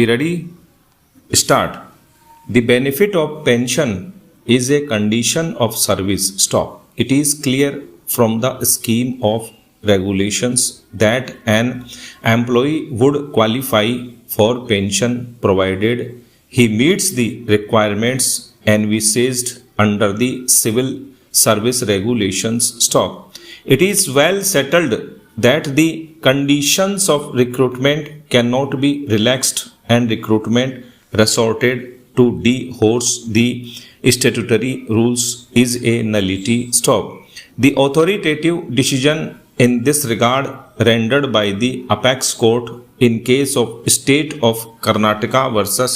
Be ready? Start. The benefit of pension is a condition of service. Stop. It is clear from the scheme of regulations that an employee would qualify for pension provided he meets the requirements envisaged under the civil service regulations. Stop. It is well settled that the conditions of recruitment cannot be relaxed and recruitment resorted to dehorse the statutory rules is a nullity. Stop. The authoritative decision in this regard rendered by the Apex Court in case of State of Karnataka versus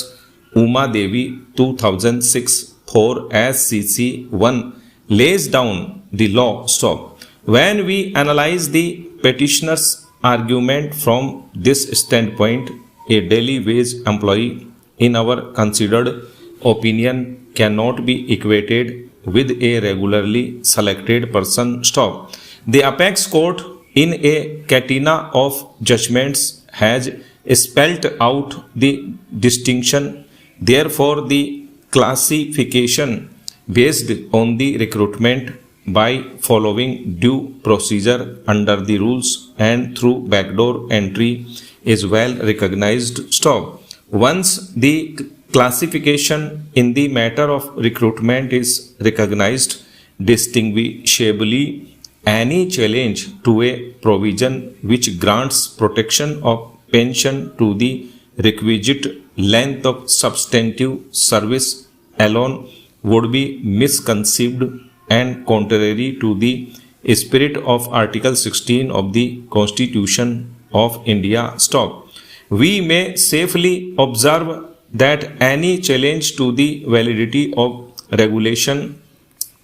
Uma Devi 2006 for SCC 1 lays down the law. Stop. When we analyze the petitioner's argument from this standpoint, a daily wage employee, in our considered opinion, cannot be equated with a regularly selected person. Stop. The Apex Court, in a catena of judgments, has spelt out the distinction. Therefore, the classification based on the recruitment by following due procedure under the rules and through backdoor entry is well recognized. Stop. Once the classification in the matter of recruitment is recognized distinguishably, any challenge to a provision which grants protection of pension to the requisite length of substantive service alone would be misconceived and contrary to the spirit of Article 16 of the Constitution of India. Stop. We may safely observe that any challenge to the validity of Regulation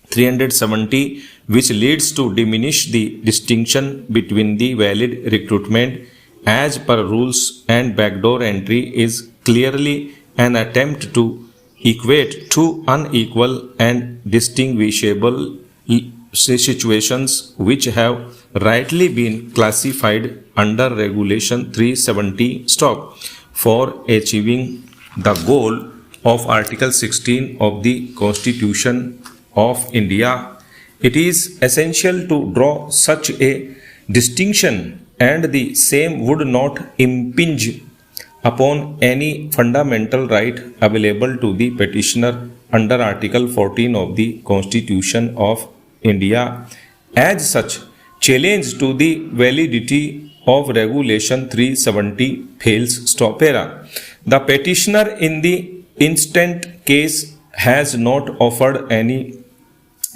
370 which leads to diminish the distinction between the valid recruitment as per rules and backdoor entry is clearly an attempt to equate two unequal and distinguishable situations which have rightly been classified under Regulation 370. Stop. For achieving the goal of Article 16 of the Constitution of India, it is essential to draw such a distinction, and the same would not impinge upon any fundamental right available to the petitioner under Article 14 of the Constitution of India. As such, challenge to the validity of Regulation 370 fails. Stop. The petitioner in the instant case has not offered any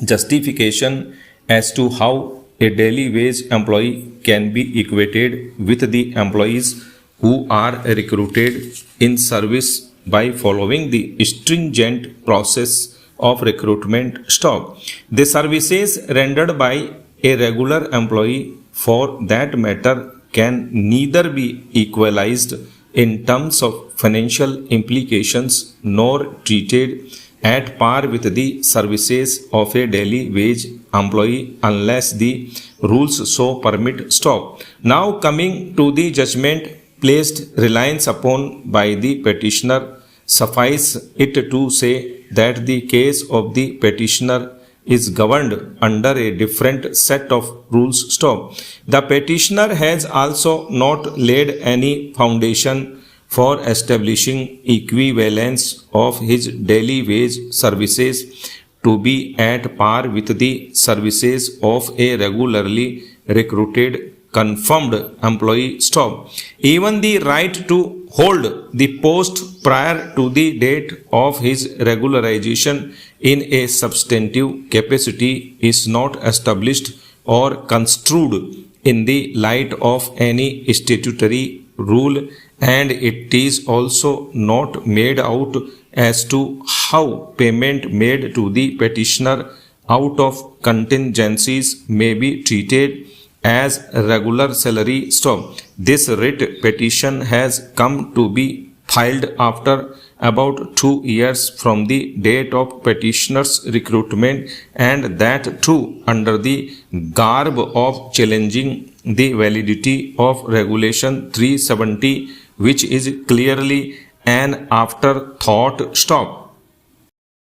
justification as to how a daily wage employee can be equated with the employees who are recruited in service by following the stringent process of recruitment. Stop. The services rendered by a regular employee, for that matter, can neither be equalized in terms of financial implications nor treated at par with the services of a daily wage employee unless the rules so permit. Stop. Now coming to the judgment placed reliance upon by the petitioner, suffice it to say that the case of the petitioner is governed under a different set of rules. Stop. The petitioner has also not laid any foundation for establishing equivalence of his daily wage services to be at par with the services of a regularly recruited confirmed employee. Stop. Even the right to hold the post prior to the date of his regularization in a substantive capacity is not established or construed in the light of any statutory rule, and it is also not made out as to how payment made to the petitioner out of contingencies may be treated as regular salary. Stop. This writ petition has come to be filed after about 2 years from the date of petitioner's recruitment, and that too under the garb of challenging the validity of Regulation 370, which is clearly An afterthought. Stop.